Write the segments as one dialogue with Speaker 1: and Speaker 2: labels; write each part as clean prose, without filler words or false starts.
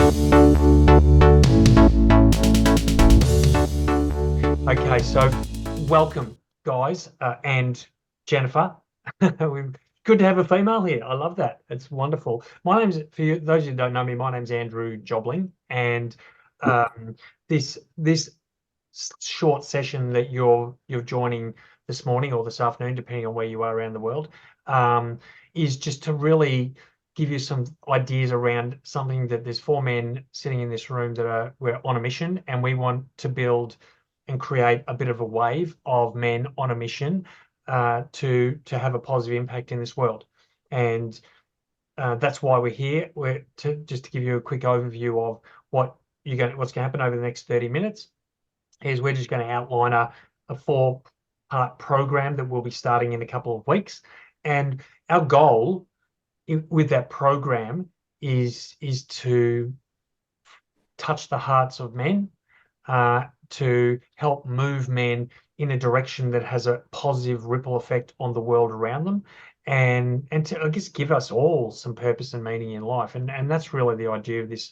Speaker 1: Okay, so welcome, guys, and Jennifer. Good to have a female here. I love that. It's wonderful. My name's, for you, those who don't know me, my name's Andrew Jobling, and this short session that you're joining this morning or this afternoon, depending on where you are around the world, is just to really give you some ideas around something that there's four men sitting in this room that we're on a mission, and we want to build and create a bit of a wave of men on a mission to have a positive impact in this world. And that's why we're here. We're just to give you a quick overview of what's going to happen over the next 30 minutes. Is we're just going to outline a 4-part program that we'll be starting in a couple of weeks. And our goal with that program is to touch the hearts of men, to help move men in a direction that has a positive ripple effect on the world around them, and to, I guess, give us all some purpose and meaning in life. And that's really the idea of this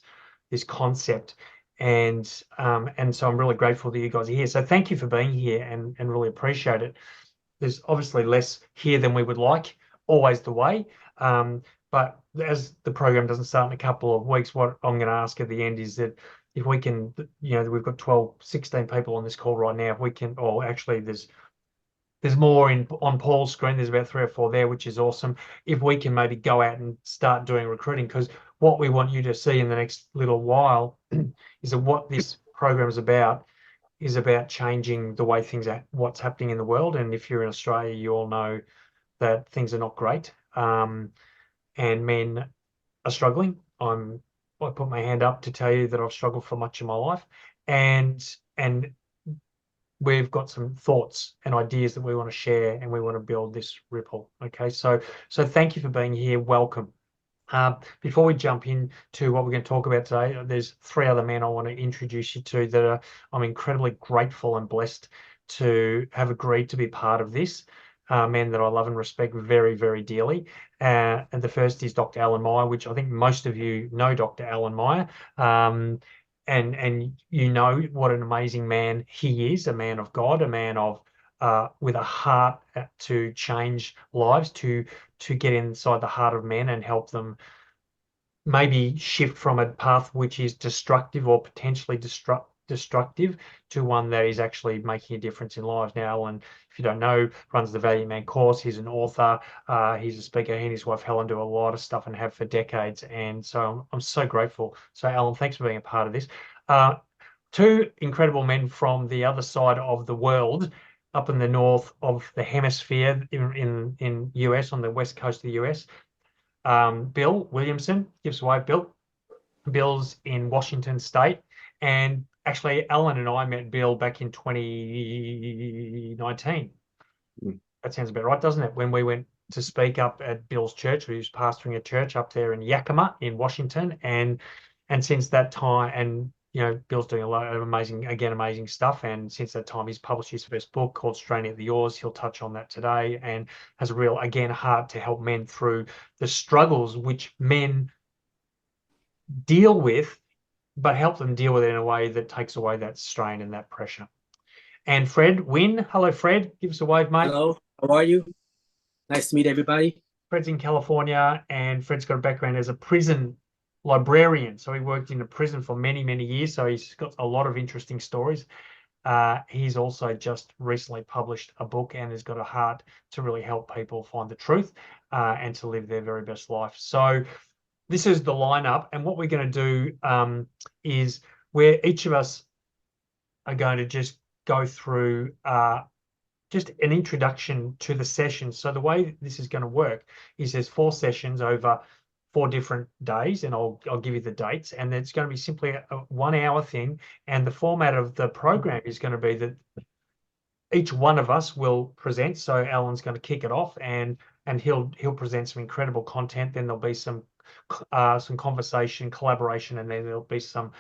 Speaker 1: concept. And so I'm really grateful that you guys are here. So thank you for being here, and really appreciate it. There's obviously less here than we would like, always the way. But as the program doesn't start in a couple of weeks, what I'm going to ask at the end is that if we can, we've got 12, 16 people on this call right now. If we can, or actually there's more on Paul's screen. There's about 3 or 4 there, which is awesome. If we can maybe go out and start doing recruiting, because what we want you to see in the next little while is that what this program is about changing the way what's happening in the world. And if you're in Australia, you all know that things are not great, and men are struggling. I put my hand up to tell you that I've struggled for much of my life, and we've got some thoughts and ideas that we want to share, and we want to build this ripple. Okay, so thank you for being here. Welcome. Before we jump into what we're going to talk about today, there's 3 other men I want to introduce you to that I'm incredibly grateful and blessed to have agreed to be part of this. Men that I love and respect very, very dearly. And the first is Dr. Alan Meyer, which I think most of you know Dr. Alan Meyer. And you know what an amazing man he is, a man of God, a man of with a heart to change lives, to get inside the heart of men and help them maybe shift from a path which is destructive or potentially destructive to one that is actually making a difference in lives. Now, Alan, if you don't know, runs the Valiant Man course. He's an author. He's a speaker. He and his wife Helen do a lot of stuff and have for decades. And so I'm so grateful. So, Alan, thanks for being a part of this. 2 incredible men from the other side of the world, up in the north of the hemisphere, in US, on the west coast of the US. Bill Williamson, gives away. Bill's in Washington State, and actually Alan and I met Bill back in 2019. That sounds about right, doesn't it? When we went to speak up at Bill's church. He was pastoring a church up there in Yakima in Washington, and since that time, and Bill's doing a lot of amazing stuff. And since that time, he's published his first book called Straining at the Oars. He'll touch on that today, and has a real, heart to help men through the struggles which men deal with, but help them deal with it in a way that takes away that strain and that pressure. And Fred Wynn. Hello, Fred. Give us a wave, mate.
Speaker 2: Hello, how are you? Nice to meet everybody.
Speaker 1: Fred's in California, and Fred's got a background as a prison librarian. So he worked in a prison for many, many years. So he's got a lot of interesting stories. He's also just recently published a book and has got a heart to really help people find the truth and to live their very best life. So this is the lineup. And what we're going to do is where each of us are going to just go through just an introduction to the session. So the way this is going to work is there's 4 sessions over 4 different days, and I'll give you the dates, and it's going to be simply a 1-hour thing. And the format of the program is going to be that each one of us will present. So Alan's going to kick it off, and he'll present some incredible content. Then there'll be some conversation, collaboration, and then there'll be some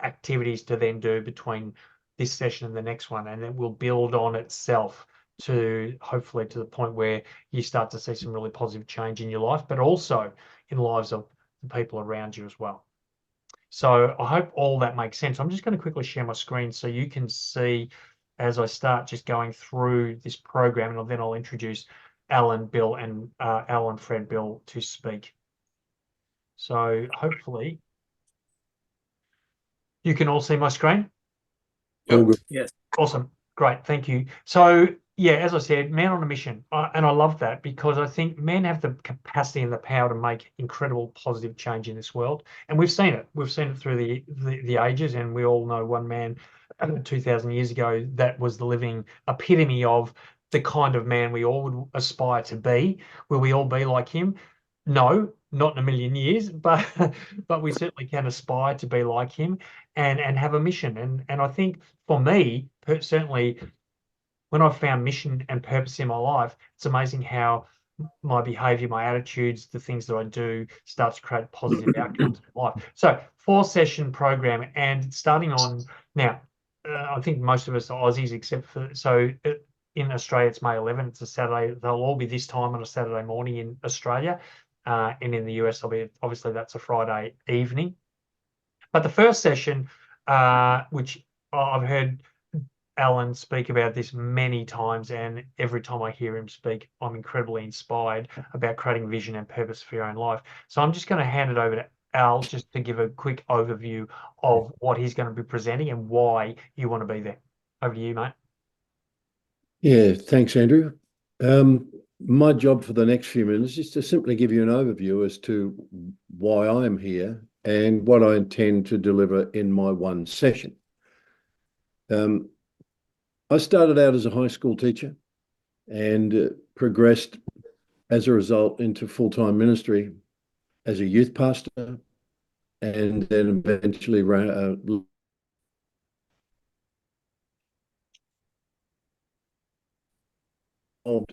Speaker 1: activities to then do between this session and the next one, and it will build on itself to hopefully to the point where you start to see some really positive change in your life, but also in the lives of the people around you as well. So I hope all that makes sense. I'm just going to quickly share my screen so you can see as I start just going through this program, and then I'll introduce Alan, Bill, and Alan, Fred, Bill to speak. So hopefully you can all see my screen.
Speaker 2: All good. Yes.
Speaker 1: Awesome. Great. Thank you. So, yeah, as I said, man on a mission. And I love that because I think men have the capacity and the power to make incredible positive change in this world. And we've seen it. We've seen it through the ages. And we all know one man 2,000 years ago that was the living epitome of the kind of man we all would aspire to be. Will we all be like him? No, not in a million years, but we certainly can aspire to be like him and have a mission. And I think for me, certainly when I've found mission and purpose in my life, it's amazing how my behavior, my attitudes, the things that I do start to create positive outcomes in life. So 4-session program, and starting on now, I think most of us are Aussies, except for, in Australia, it's May 11th. It's a Saturday. They'll all be this time on a Saturday morning in Australia. And in the US, obviously that's a Friday evening. But the first session, which I've heard Alan speak about this many times, and every time I hear him speak, I'm incredibly inspired about creating vision and purpose for your own life. So I'm just going to hand it over to Al just to give a quick overview of what he's going to be presenting and why you want to be there. Over to you, mate.
Speaker 3: Yeah, thanks, Andrew. My job for the next few minutes is to simply give you an overview as to why I'm here and what I intend to deliver in my one session. I started out as a high school teacher and progressed as a result into full-time ministry as a youth pastor, and then eventually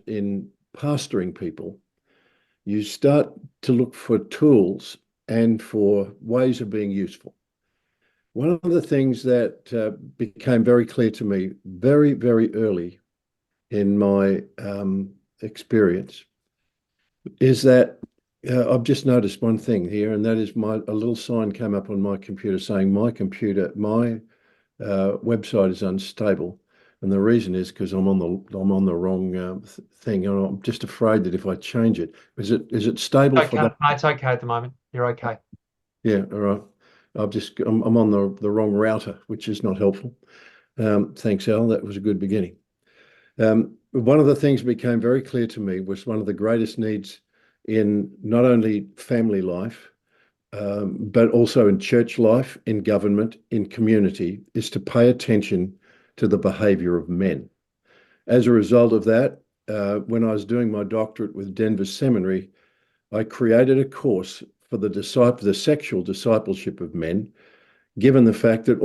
Speaker 3: in pastoring people. You start to look for tools and for ways of being useful. One of the things that became very clear to me very, very early in my experience is that I've just noticed one thing here, and that is a little sign came up on my computer saying my website is unstable. And the reason is because I'm on the wrong thing, and I'm just afraid that if I change it, is it stable for that?
Speaker 1: No, it's okay at the moment. You're okay.
Speaker 3: Yeah, all right. I'm on the wrong router, which is not helpful. Thanks, Al. That was a good beginning. One of the things that became very clear to me was one of the greatest needs in not only family life, but also in church life, in government, in community, is to pay attention to the behavior of men. As a result of that, when I was doing my doctorate with Denver Seminary, I created a course for the sexual discipleship of men, given the fact that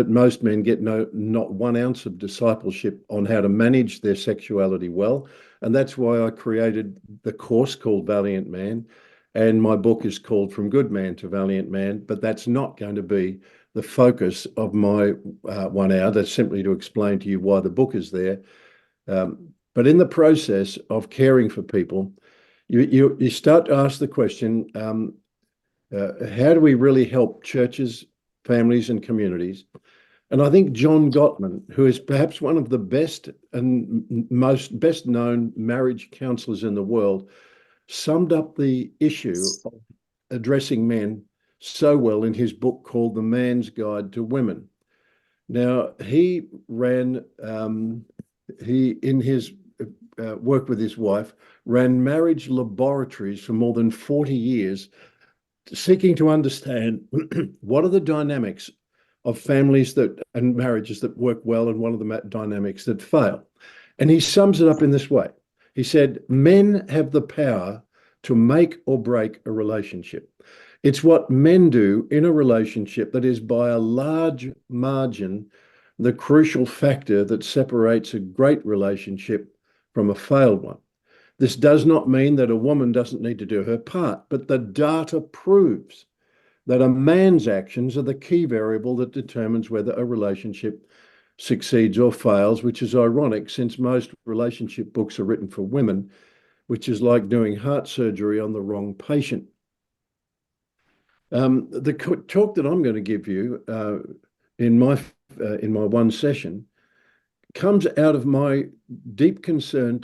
Speaker 3: most men get not 1 ounce of discipleship on how to manage their sexuality well. And that's why I created the course called Valiant Man. And my book is called From Good Man to Valiant Man, but that's not going to be the focus of my 1 hour. That's simply to explain to you why the book is there. But in the process of caring for people, you start to ask the question, how do we really help churches, families, and communities? And I think John Gottman, who is perhaps one of the best and best known marriage counselors in the world, summed up the issue of addressing men so well in his book called The Man's Guide to Women. Now, he in his work with his wife, ran marriage laboratories for more than 40 years, seeking to understand what are the dynamics of families and marriages that work well, and what are the dynamics that fail. And he sums it up in this way. He said, men have the power to make or break a relationship. It's what men do in a relationship that is by a large margin the crucial factor that separates a great relationship from a failed one. This does not mean that a woman doesn't need to do her part, but the data proves that a man's actions are the key variable that determines whether a relationship succeeds or fails, which is ironic since most relationship books are written for women, which is like doing heart surgery on the wrong patient. The talk that I'm going to give you in my one session comes out of my deep concern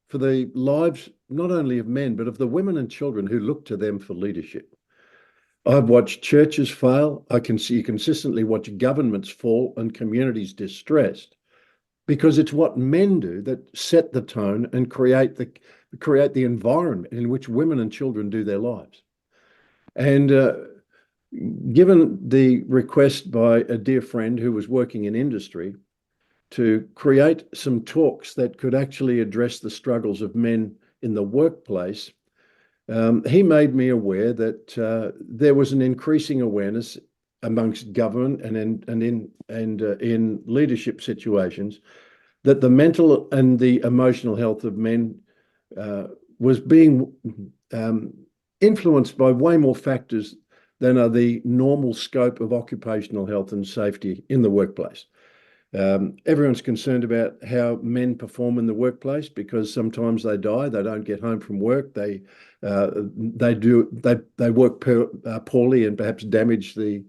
Speaker 3: for the lives not only of men but of the women and children who look to them for leadership. I've watched churches fail. I can see consistently watch governments fall and communities distressed, because it's what men do that set the tone and create the environment in which women and children do their lives. And given the request by a dear friend who was working in industry to create some talks that could actually address the struggles of men in the workplace, he made me aware that there was an increasing awareness amongst government and in leadership situations that the mental and the emotional health of men was being influenced by way more factors than are the normal scope of occupational health and safety in the workplace. Everyone's concerned about how men perform in the workplace because sometimes they die, they don't get home from work, they work poorly and perhaps damage the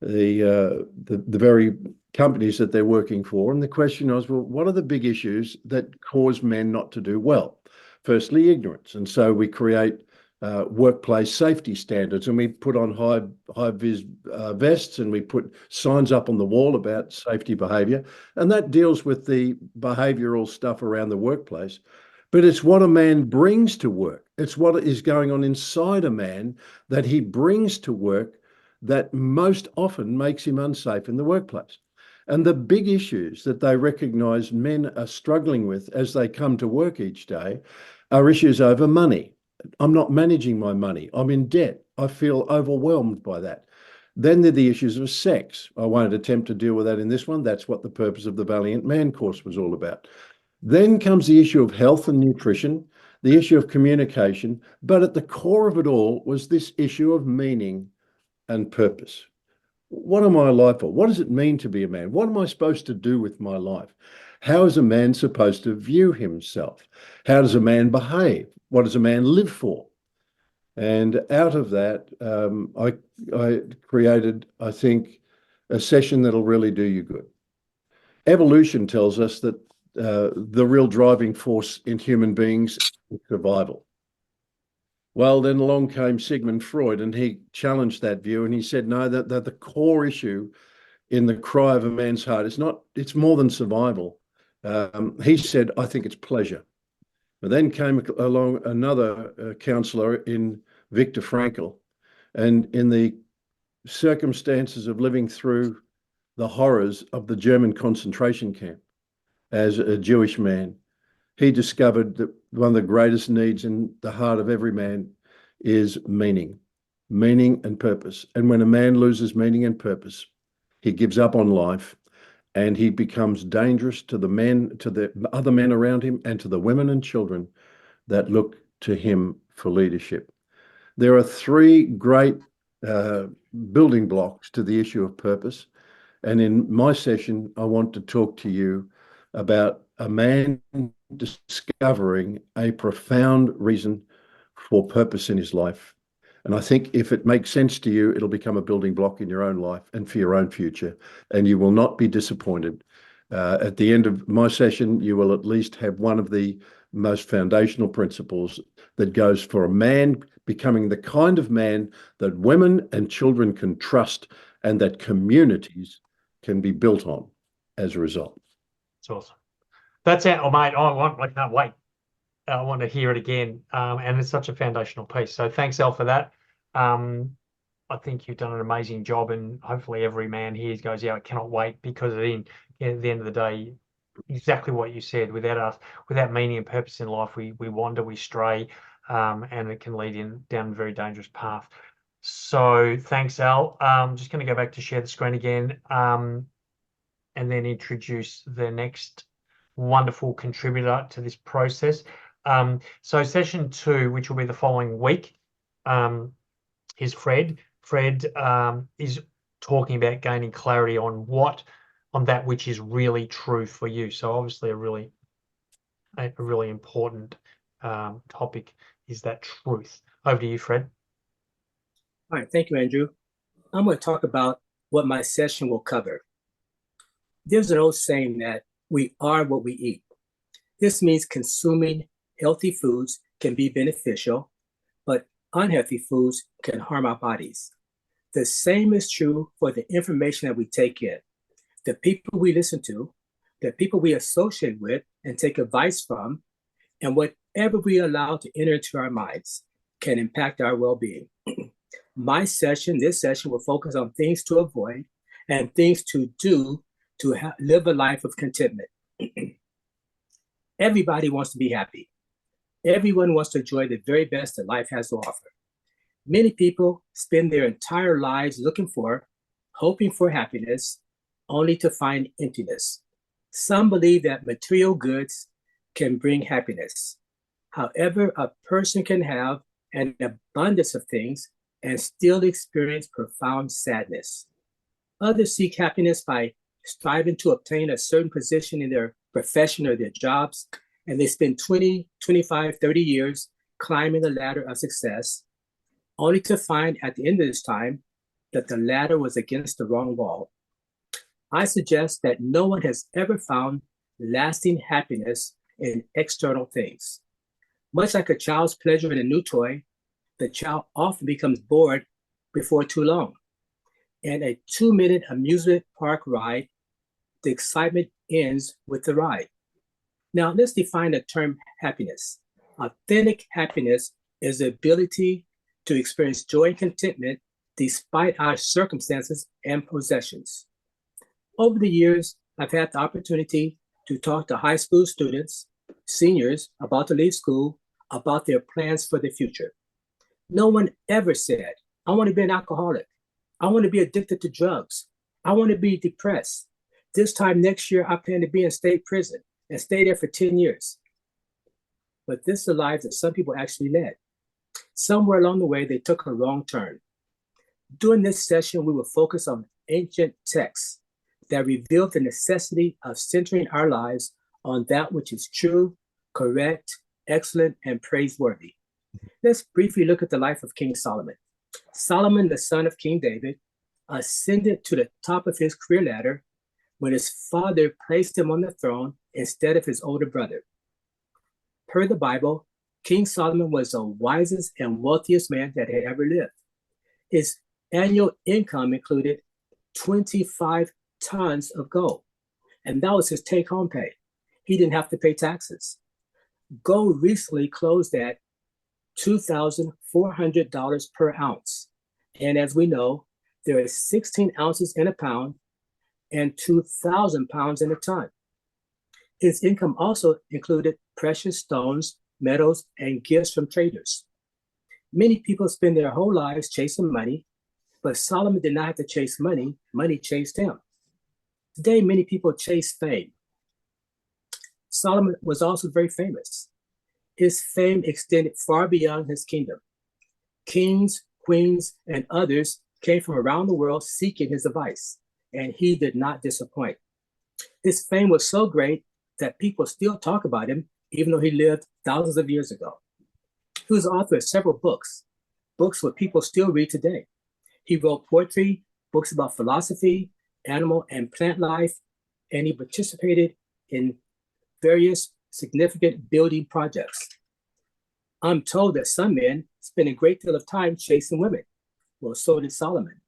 Speaker 3: very companies that they're working for. And the question was, well, what are the big issues that cause men not to do well? Firstly, ignorance. And so we create workplace safety standards, and we put on high-vis vests, and we put signs up on the wall about safety behavior, and that deals with the behavioral stuff around the workplace. But it's what a man brings to work. It's what is going on inside a man that he brings to work that most often makes him unsafe in the workplace. And the big issues that they recognise men are struggling with as they come to work each day are issues over money. I'm not managing my money. I'm in debt. I feel overwhelmed by that. Then there are the issues of sex. I won't attempt to deal with that in this one. That's what the purpose of the Valiant Man course was all about. Then comes the issue of health and nutrition, the issue of communication, but at the core of it all was this issue of meaning and purpose. What am I alive for? What does it mean to be a man? What am I supposed to do with my life? How is a man supposed to view himself? How does a man behave? What does a man live for? And out of that, I created, I think, a session that'll really do you good. Evolution tells us that the real driving force in human beings is survival. Well, then along came Sigmund Freud, and he challenged that view, and he said, no, that the core issue in the cry of a man's heart it's more than survival. He said, I think it's pleasure. But then came along another counsellor in Viktor Frankl, and in the circumstances of living through the horrors of the German concentration camp as a Jewish man, he discovered that one of the greatest needs in the heart of every man is meaning and purpose. And when a man loses meaning and purpose, he gives up on life, and he becomes dangerous to the other men around him, and to the women and children that look to him for leadership. There are three great building blocks to the issue of purpose. And in my session, I want to talk to you about a man discovering a profound reason for purpose in his life. And I think if it makes sense to you, it'll become a building block in your own life and for your own future, and you will not be disappointed. At the end of my session, you will at least have one of the most foundational principles that goes for a man becoming the kind of man that women and children can trust, and that communities can be built on as a result.
Speaker 1: That's awesome. That's it. Oh, mate, I can't wait. I want to hear it again. And it's such a foundational piece. So thanks, Elle, for that. I think you've done an amazing job, and hopefully every man here goes, yeah, I cannot wait, because at the end of the day, exactly what you said, without meaning and purpose in life, we wander, we stray, and it can lead down a very dangerous path. So thanks, Elle. I'm just going to go back to share the screen again, and then introduce the next wonderful contributor to this process. So session 2, which will be the following week, is Fred. Fred is talking about gaining clarity on that which is really true for you. So obviously a really important topic is that truth. Over to you, Fred.
Speaker 2: All right, thank you, Andrew. I'm going to talk about what my session will cover. There's an old saying that we are what we eat. This means consuming healthy foods can be beneficial, but unhealthy foods can harm our bodies. The same is true for the information that we take in. The people we listen to, the people we associate with and take advice from, and whatever we allow to enter into our minds can impact our well-being. This session will focus on things to avoid and things to do to live a life of contentment. Everybody wants to be happy. Everyone wants to enjoy the very best that life has to offer. Many people spend their entire lives hoping for happiness, only to find emptiness. Some believe that material goods can bring happiness. However, a person can have an abundance of things and still experience profound sadness. Others seek happiness by striving to obtain a certain position in their profession or their jobs, and they spend 20, 25, 30 years climbing the ladder of success, only to find at the end of this time that the ladder was against the wrong wall. I suggest that no one has ever found lasting happiness in external things. Much like a child's pleasure in a new toy, the child often becomes bored before too long. And a 2-minute amusement park ride, the excitement ends with the ride. Now, let's define the term happiness. Authentic happiness is the ability to experience joy and contentment despite our circumstances and possessions. Over the years, I've had the opportunity to talk to high school students, seniors about to leave school, about their plans for the future. No one ever said, I want to be an alcoholic. I want to be addicted to drugs. I want to be depressed. This time next year, I plan to be in state prison and stay there for 10 years. But this is the life that some people actually led. Somewhere along the way, they took a wrong turn. During this session, we will focus on ancient texts that reveal the necessity of centering our lives on that which is true, correct, excellent, and praiseworthy. Let's briefly look at the life of King Solomon. Solomon, the son of King David, ascended to the top of his career ladder when his father placed him on the throne instead of his older brother. Per the Bible, King Solomon was the wisest and wealthiest man that had ever lived. His annual income included 25 tons of gold, and that was his take-home pay. He didn't have to pay taxes. Gold recently closed at $2,400 per ounce. And as we know, there are 16 ounces in a pound and 2,000 pounds in a ton. His income also included precious stones, metals, and gifts from traders. Many people spend their whole lives chasing money, but Solomon did not have to chase money. Money chased him. Today, many people chase fame. Solomon was also very famous. His fame extended far beyond his kingdom. Kings, queens, and others came from around the world seeking his advice, and he did not disappoint. His fame was so great that people still talk about him, even though he lived thousands of years ago. He was the author of several books what people still read today. He wrote poetry, books about philosophy, animal and plant life, and he participated in various significant building projects. I'm told that some men spend a great deal of time chasing women. Well, so did Solomon.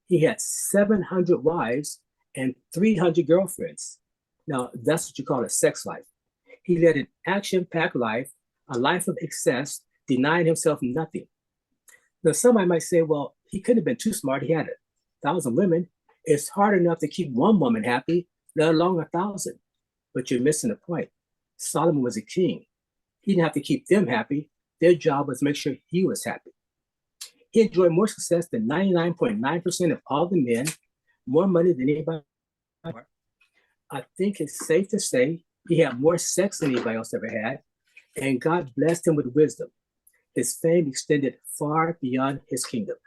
Speaker 2: He had 700 wives and 300 girlfriends. Now, that's what you call a sex life. He led an action-packed life, a life of excess, denying himself nothing. Now, somebody might say, well, he couldn't have been too smart. He had 1,000 women. It's hard enough to keep one woman happy, let alone 1,000. But you're missing the point. Solomon was a king. He didn't have to keep them happy. Their job was to make sure he was happy. He enjoyed more success than 99.9% of all the men, more money than anybody. I think it's safe to say he had more sex than anybody else ever had, and God blessed him with wisdom. His fame extended far beyond his kingdom.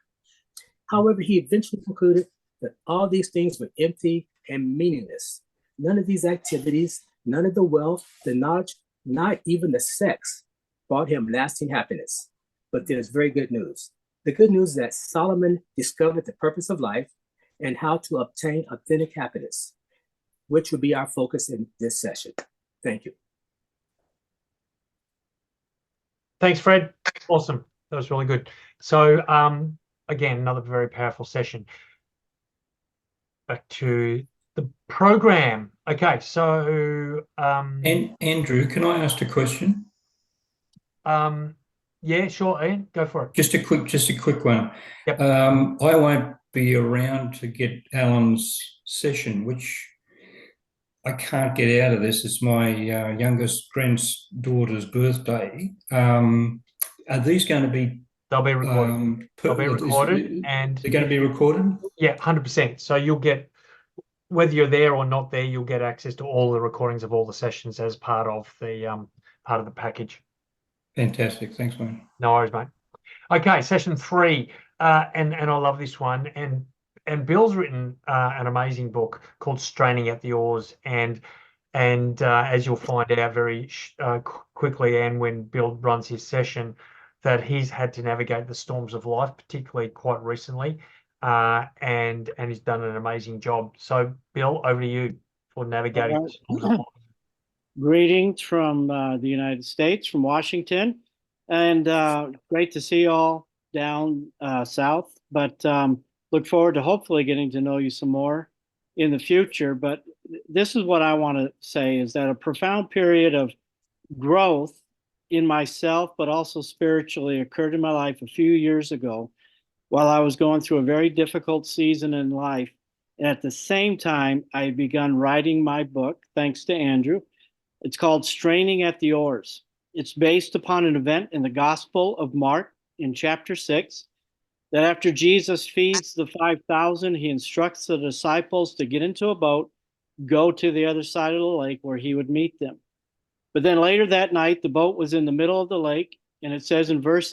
Speaker 2: However, he eventually concluded that all these things were empty and meaningless. None of these activities, none of the wealth, the knowledge, not even the sex, brought him lasting happiness. But there's very good news. The good news is that Solomon discovered the purpose of life and how to obtain authentic happiness, which will be our focus in this session. Thank you.
Speaker 1: Thanks, Fred. Awesome. That was really good. So, again, another very powerful session. Back to the program. Okay, so
Speaker 4: And Andrew, can I ask a question?
Speaker 1: yeah, sure, Ian, go for it.
Speaker 4: Just a quick one.
Speaker 1: Yep.
Speaker 4: I won't be around to get Alan's session, which I can't get out of this. It's my youngest granddaughter's birthday. Are these going to be?
Speaker 1: They'll be recorded. They'll be recorded, and
Speaker 4: they're going to be recorded.
Speaker 1: Yeah, 100%. So you'll get, whether you're there or not there, you'll get access to all the recordings of all the sessions as part of the package.
Speaker 4: Fantastic. Thanks, mate.
Speaker 1: No worries, mate. Okay, session 3, and I love this one. And Bill's written an amazing book called Straining at the Oars, and as you'll find out very quickly, and when Bill runs his session, that he's had to navigate the storms of life, particularly quite recently, and he's done an amazing job. So, Bill, over to you for navigating the storms of life.
Speaker 5: Greetings from the United States, from Washington, and great to see you all down south. But look forward to hopefully getting to know you some more in the future. But this is what I want to say, is that a profound period of growth in myself, but also spiritually, occurred in my life a few years ago while I was going through a very difficult season in life. And at the same time, I had begun writing my book, thanks to Andrew. It's called Straining at the Oars. It's based upon an event in the Gospel of Mark in chapter 6, that after Jesus feeds the 5,000, he instructs the disciples to get into a boat, go to the other side of the lake where he would meet them. But then later that night, the boat was in the middle of the lake, and it says in verse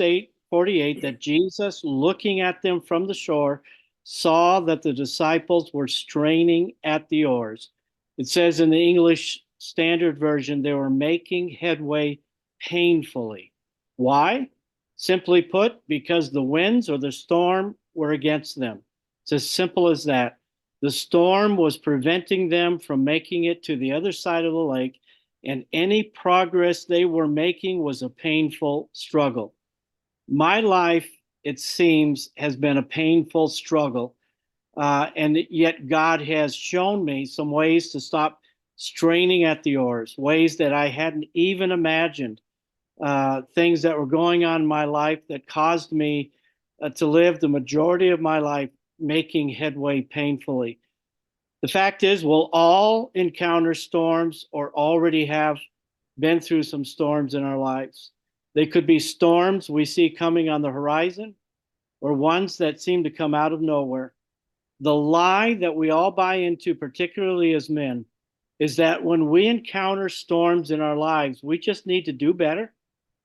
Speaker 5: 48 that Jesus, looking at them from the shore, saw that the disciples were straining at the oars. It says in the English Standard Version, they were making headway painfully. Why? Simply put, because the winds or the storm were against them. It's as simple as that. The storm was preventing them from making it to the other side of the lake, and any progress they were making was a painful struggle. My life, it seems, has been a painful struggle, and yet God has shown me some ways to stop straining at the oars, ways that I hadn't even imagined, things that were going on in my life that caused me to live the majority of my life making headway painfully. The fact is, we'll all encounter storms or already have been through some storms in our lives. They could be storms we see coming on the horizon, or ones that seem to come out of nowhere. The lie that we all buy into, particularly as men, is that when we encounter storms in our lives, we just need to do better,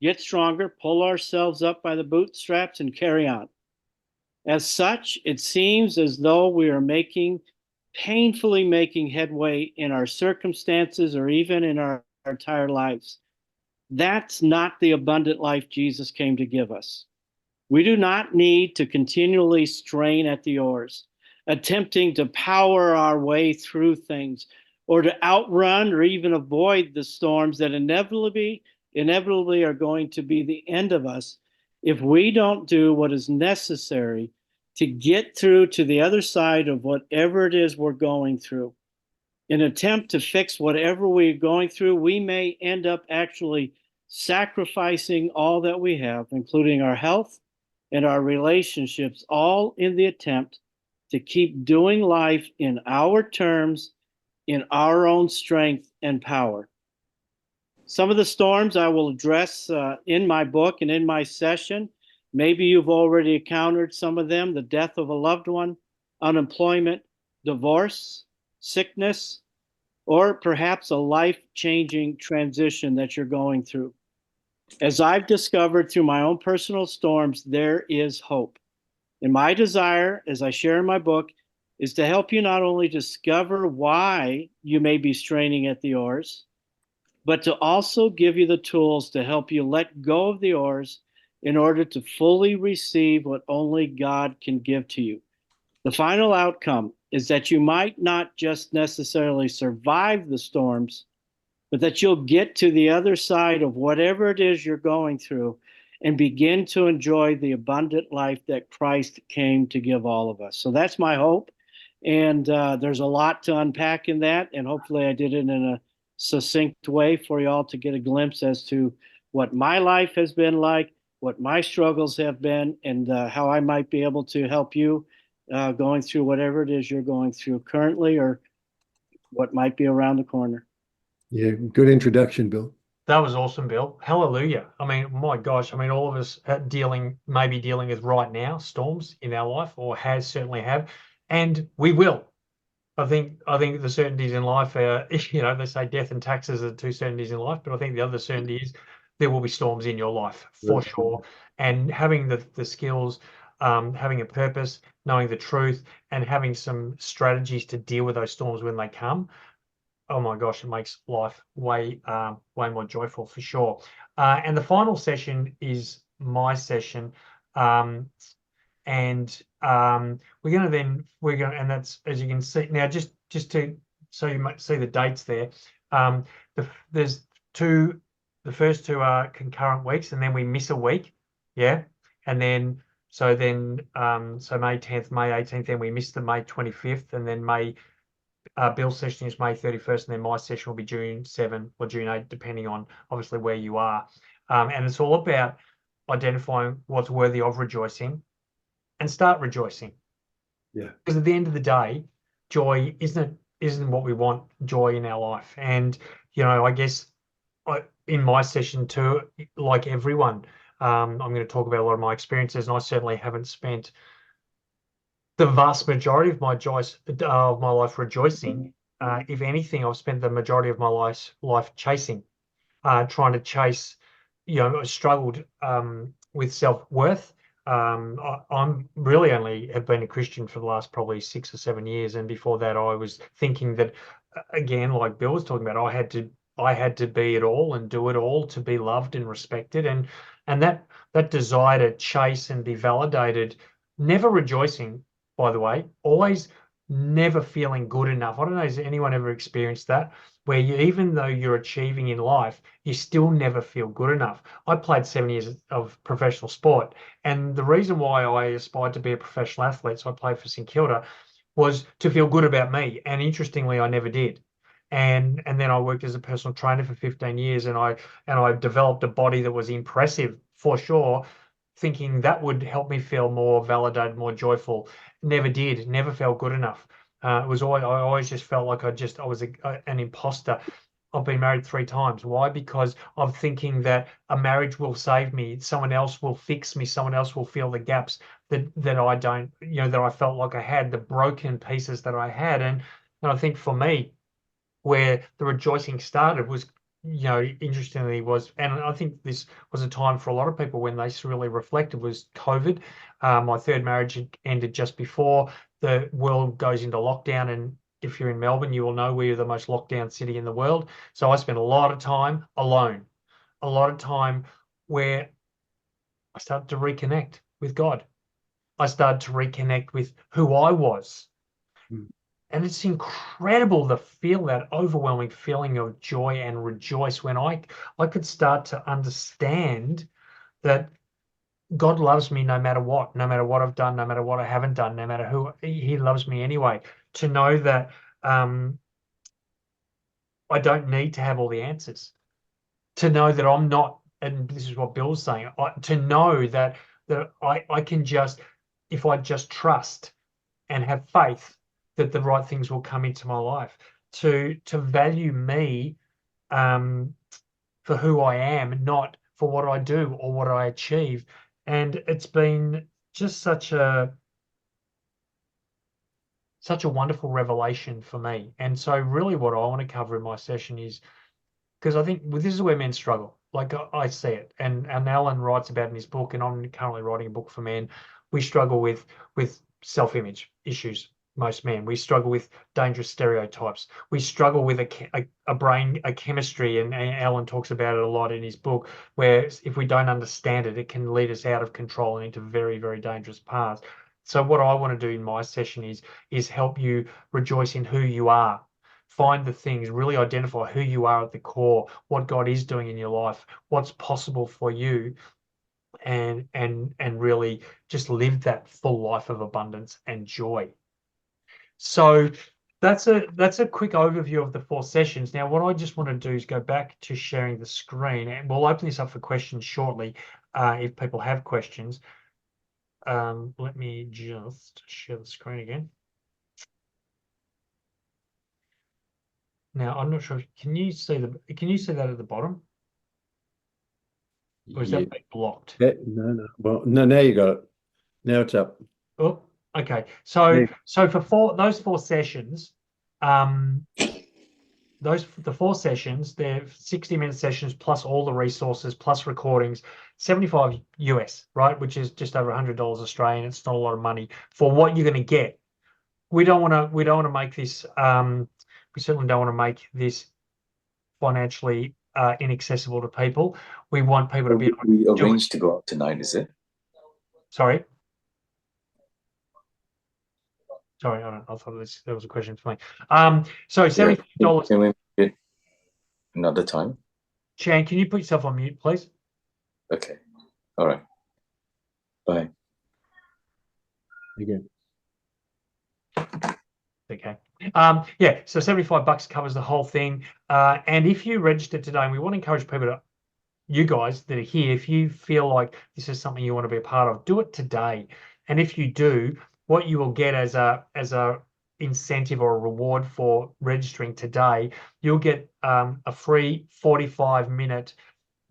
Speaker 5: get stronger, pull ourselves up by the bootstraps, and carry on. As such, it seems as though we are painfully making headway in our circumstances or even in our entire lives. That's not the abundant life Jesus came to give us. We do not need to continually strain at the oars, attempting to power our way through things, or to outrun or even avoid the storms that inevitably are going to be the end of us if we don't do what is necessary to get through to the other side of whatever it is we're going through. In an attempt to fix whatever we're going through, we may end up actually sacrificing all that we have, including our health and our relationships, all in the attempt to keep doing life in our terms, in our own strength and power. Some of the storms I will address in my book and in my session. Maybe you've already encountered some of them: the death of a loved one, unemployment, divorce, sickness, or perhaps a life-changing transition that you're going through. As I've discovered through my own personal storms, there is hope. And my desire, as I share in my book, is to help you not only discover why you may be straining at the oars, but to also give you the tools to help you let go of the oars in order to fully receive what only God can give to you. The final outcome is that you might not just necessarily survive the storms, but that you'll get to the other side of whatever it is you're going through and begin to enjoy the abundant life that Christ came to give all of us. So that's my hope. And there's a lot to unpack in that. And hopefully I did it in a succinct way for you all to get a glimpse as to what my life has been like, what my struggles have been, and how I might be able to help you going through whatever it is you're going through currently or what might be around the corner.
Speaker 3: Yeah, good introduction, Bill.
Speaker 1: That was awesome, Bill. Hallelujah. I mean, my gosh, I mean, all of us maybe dealing with right now storms in our life, or certainly have, and we will. I think the certainties in life are, they say death and taxes are the two certainties in life, but I think the other certainty is there will be storms in your life for sure. And having the skills, having a purpose, knowing the truth, and having some strategies to deal with those storms when they come, oh my gosh, it makes life way more joyful for sure. And the final session is my session. And we're going to, and that's, as you can see now, just to, so you might see the dates there. There's the first two are concurrent weeks, and then we miss a week. Yeah. And then, so May 10th, May 18th, then we miss the May 25th, and then Bill's session is May 31st, and then my session will be June 7 or June 8, depending on obviously where you are. And it's all about identifying what's worthy of rejoicing and start rejoicing.
Speaker 3: Yeah.
Speaker 1: Because at the end of the day, joy isn't what we want, joy in our life. And, I guess in my session too, like everyone, I'm going to talk about a lot of my experiences, and I certainly haven't spent the vast majority of my life rejoicing. If anything, I've spent the majority of my life chasing, trying to chase. I struggled with self-worth. I'm really only have been a Christian for the last probably 6 or 7 years, and before that, I was thinking that, again, like Bill was talking about, I had to be it all and do it all to be loved and respected, and that desire to chase and be validated, never rejoicing. By the way, always never feeling good enough. I don't know, has anyone ever experienced that? Where even though you're achieving in life, you still never feel good enough. I played 7 years of professional sport, and the reason why I aspired to be a professional athlete, so I played for St Kilda, was to feel good about me. And interestingly, I never did. And then I worked as a personal trainer for 15 years, and I developed a body that was impressive for sure, thinking that would help me feel more validated, more joyful. Never did. Never felt good enough. I always just felt like I was an imposter. I've been married 3 times. Why? Because I'm thinking that a marriage will save me. Someone else will fix me. Someone else will fill the gaps that I don't, that I felt like I had, the broken pieces that I had. And I think for me, where the rejoicing started was, interestingly and I think this was a time for a lot of people when they really reflected, was COVID. My 3rd marriage had ended just before the world goes into lockdown, and if you're in Melbourne, you will know we're the most locked down city in the world. So I spent a lot of time alone, a lot of time where I started to reconnect with God. I started to reconnect with who I was. And it's incredible to feel that overwhelming feeling of joy and rejoice when I could start to understand that God loves me no matter what I've done, no matter what I haven't done, no matter who, he loves me anyway. To know that I don't need to have all the answers. To know that I'm not, and this is what Bill's saying, to know that I can just, if I just trust and have faith, that the right things will come into my life, to value me for who I am, not for what I do or what I achieve. And it's been just such a wonderful revelation for me. And so really what I want to cover in my session is, because I think this is where men struggle. Like I see it, and Alan writes about in his book, and I'm currently writing a book for men. We struggle with self-image issues. most men. We struggle with dangerous stereotypes. We struggle with a brain, a chemistry, and Alan talks about it a lot in his book, where if we don't understand it, it can lead us out of control and into very, very dangerous paths. So what I want to do in my session is help you rejoice in who you are. Find the things, really identify who you are at the core, what God is doing in your life, what's possible for you, and really just live that full life of abundance and joy. So that's a quick overview of the 4 sessions. Now, what I just want to do is go back to sharing the screen, and we'll open this up for questions shortly if people have questions. Let me just share the screen again. Now, I'm not sure. Can you see that at the bottom? Or is that blocked?
Speaker 3: Yeah, no. Well, no, now you got it. Now it's up.
Speaker 1: Oh, okay. So
Speaker 3: Yeah.
Speaker 1: so for those 4 sessions, the 4 sessions, they're 60-minute sessions plus all the resources plus recordings, $75 US, right? Which is just over $100 Australian. It's not a lot of money for what you're going to get. We don't want to make this. We certainly don't want to make this financially inaccessible to people. We want people to be able to
Speaker 6: We
Speaker 1: do it.
Speaker 6: arranged to go out tonight, is it?
Speaker 1: Sorry, I thought there was a question for me. So $75.
Speaker 6: Can we make it another time?
Speaker 1: Chan, can you put yourself on mute, please?
Speaker 6: Okay. All right. Bye.
Speaker 3: Again.
Speaker 1: Okay. Yeah, so $75 covers the whole thing. And if you register today, and we want to encourage people to, you guys that are here, if you feel like this is something you want to be a part of, do it today. And if you do, what you will get as a incentive or a reward for registering today, you'll get a free 45-minute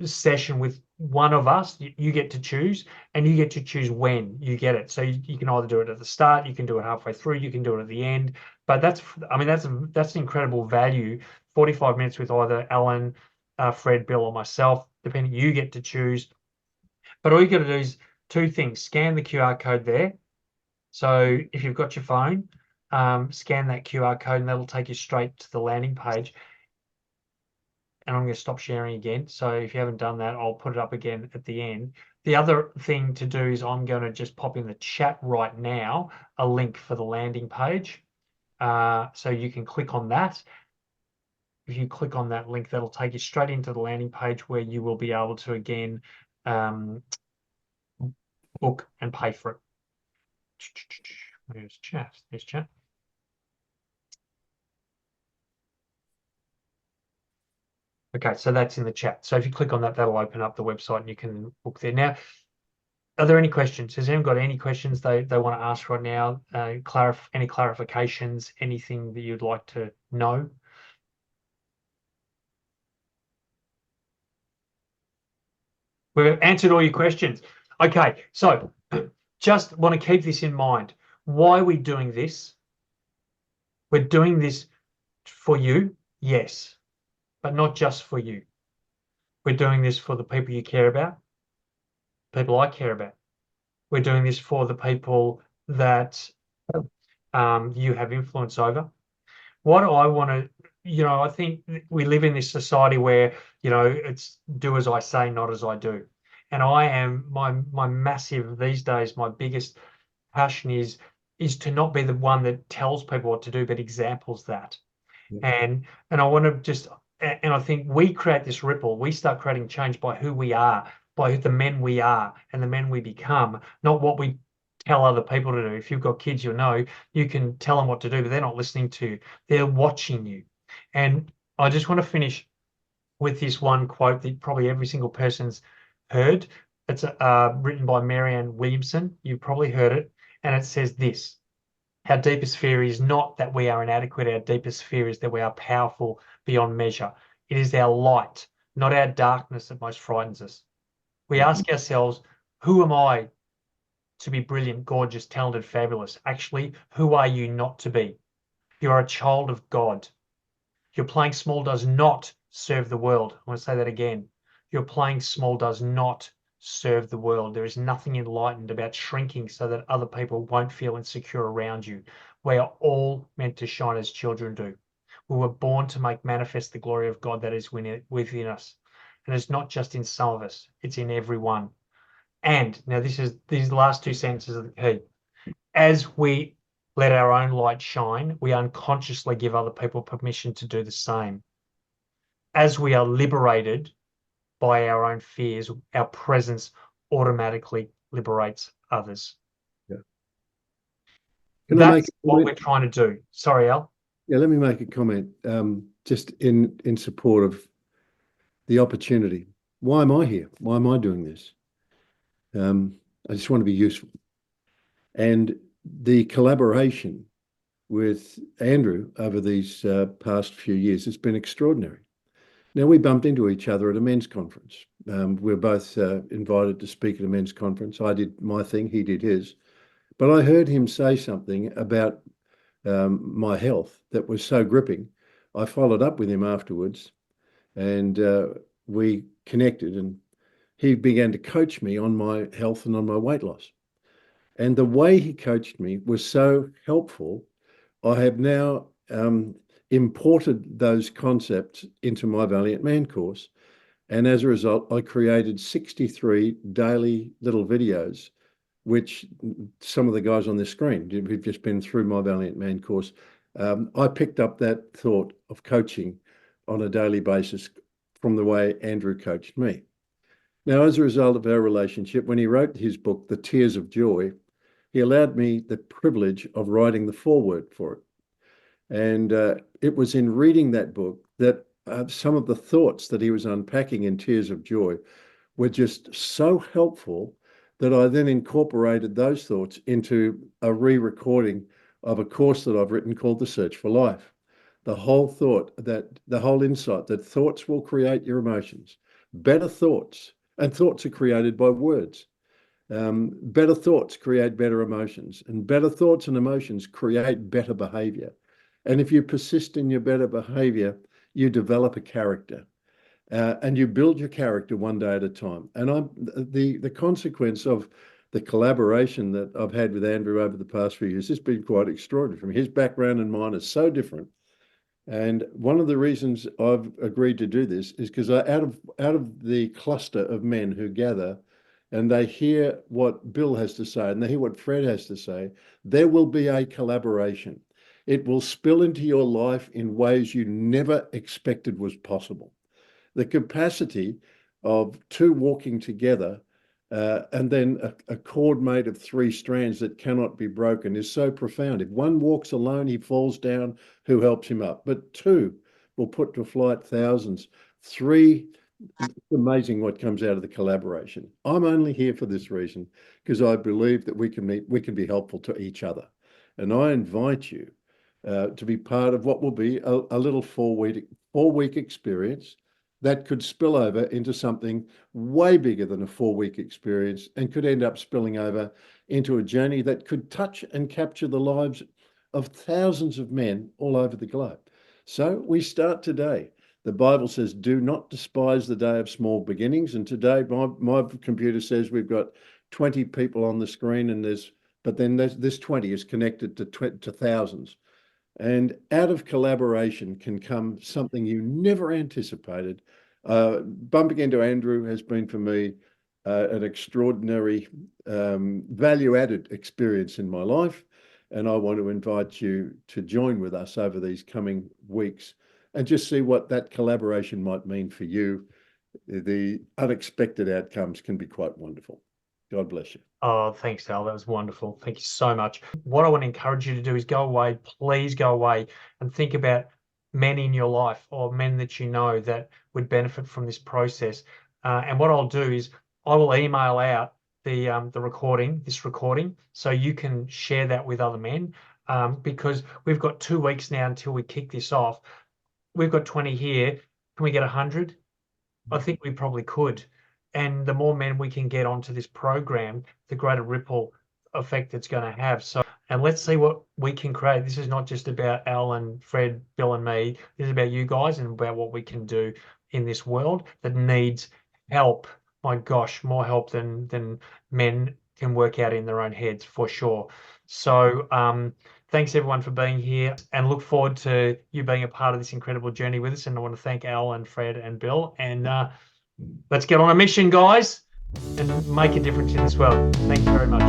Speaker 1: session with one of us. You get to choose, and you get to choose when you get it. So you can either do it at the start, you can do it halfway through, you can do it at the end. But that's incredible value. 45 minutes with either Alan, Fred, Bill, or myself, depending. You get to choose. But all you got to do is 2 things: scan the QR code there. So if you've got your phone, scan that QR code, and that'll take you straight to the landing page. And I'm going to stop sharing again. So if you haven't done that, I'll put it up again at the end. The other thing to do is I'm going to just pop in the chat right now a link for the landing page. So you can click on that. If you click on that link, that'll take you straight into the landing page where you will be able to, again, book and pay for it. There's chat. There's chat. Okay, so that's in the chat. So if you click on that, that'll open up the website and you can book there. Now, are there any questions? Has anyone got any questions they want to ask right now? Any clarifications, anything that you'd like to know? We've answered all your questions. Okay, so just want to keep this in mind. Why are we doing this? We're doing this for you, yes, but not just for you. We're doing this for the people you care about, people I care about. We're doing this for the people that you have influence over. What I want to, I think we live in this society where, it's do as I say, not as I do. And I am, my massive, these days, my biggest passion is to not be the one that tells people what to do, but examples that. Yeah. And I want to just, and I think we create this ripple. We start creating change by who we are, by the men we are and the men we become, not what we tell other people to do. If you've got kids, you can tell them what to do, but they're not listening to you. They're watching you. And I just want to finish with this one quote that probably every single person's heard. It's written by Marianne Williamson. You've probably heard it. And it says this: our deepest fear is not that we are inadequate. Our deepest fear is that we are powerful beyond measure. It is our light, not our darkness, that most frightens us. We ask ourselves, who am I to be brilliant, gorgeous, talented, fabulous? Actually, who are you not to be? You are a child of God. Your playing small does not serve the world. I want to say that again. Your playing small does not serve the world. There is nothing enlightened about shrinking so that other people won't feel insecure around you. We are all meant to shine as children do. We were born to make manifest the glory of God that is within us. And it's not just in some of us, it's in everyone. And now these last two sentences are the key. As we let our own light shine, we unconsciously give other people permission to do the same. As we are liberated by our own fears, our presence automatically liberates others.
Speaker 3: Yeah. Can I make
Speaker 1: That's what we're trying to do. Sorry, Al.
Speaker 3: Yeah, let me make a comment, just in support of the opportunity. Why am I here? Why am I doing this? I just want to be useful. And the collaboration with Andrew over these past few years has been extraordinary. Now, we bumped into each other at a men's conference. We're both invited to speak at a men's conference. I did my thing, he did his. But I heard him say something about my health that was so gripping. I followed up with him afterwards, and we connected, and he began to coach me on my health and on my weight loss. And the way he coached me was so helpful. I have now imported those concepts into my Valiant Man course. And as a result, I created 63 daily little videos, which some of the guys on this screen who've just been through my Valiant Man course, I picked up that thought of coaching on a daily basis from the way Andrew coached me. Now, as a result of our relationship, when he wrote his book, The Tears of Joy, he allowed me the privilege of writing the foreword for it. And it was in reading that book that some of the thoughts that he was unpacking in Tears of Joy were just so helpful that I then incorporated those thoughts into a re-recording of a course that I've written called The Search for Life. The whole insight that thoughts will create your emotions. Better thoughts, and thoughts are created by words. Better thoughts create better emotions, and better thoughts and emotions create better behavior. And if you persist in your better behavior, you develop a character. And you build your character one day at a time. And the consequence of the collaboration that I've had with Andrew over the past few years has been quite extraordinary. From his background and mine is so different. And one of the reasons I've agreed to do this is because out of the cluster of men who gather and they hear what Bill has to say and they hear what Fred has to say, there will be a collaboration. It will spill into your life in ways you never expected was possible. The capacity of two walking together and then a cord made of 3 strands that cannot be broken is so profound. If one walks alone, he falls down, who helps him up? But 2 will put to flight thousands. 3, it's amazing what comes out of the collaboration. I'm only here for this reason, because I believe that we can be helpful to each other. And I invite you to be part of what will be a little 4-week experience that could spill over into something way bigger than a 4-week experience and could end up spilling over into a journey that could touch and capture the lives of thousands of men all over the globe. So we start today. The Bible says, do not despise the day of small beginnings. And today my computer says we've got 20 people on the screen, but then this 20 is connected to thousands. And out of collaboration can come something you never anticipated. Bumping into Andrew has been for me an extraordinary value-added experience in my life. And I want to invite you to join with us over these coming weeks and just see what that collaboration might mean for you. The unexpected outcomes can be quite wonderful. God bless you.
Speaker 1: Oh, thanks, Al. That was wonderful. Thank you so much. What I want to encourage you to do is go away, please go away and think about men in your life or men that you know that would benefit from this process. And what I'll do is I will email out this recording, so you can share that with other men, because we've got 2 weeks now until we kick this off. We've got 20 here. Can we get 100? I think we probably could. And the more men we can get onto this program, the greater ripple effect it's going to have. So, and let's see what we can create. This is not just about Al and Fred, Bill and me. This is about you guys and about what we can do in this world that needs help. My gosh, more help than men can work out in their own heads, for sure. So thanks everyone for being here, and look forward to you being a part of this incredible journey with us. And I want to thank Al and Fred and Bill. And let's get on a mission, guys, and make a difference in this world. Thank you very much.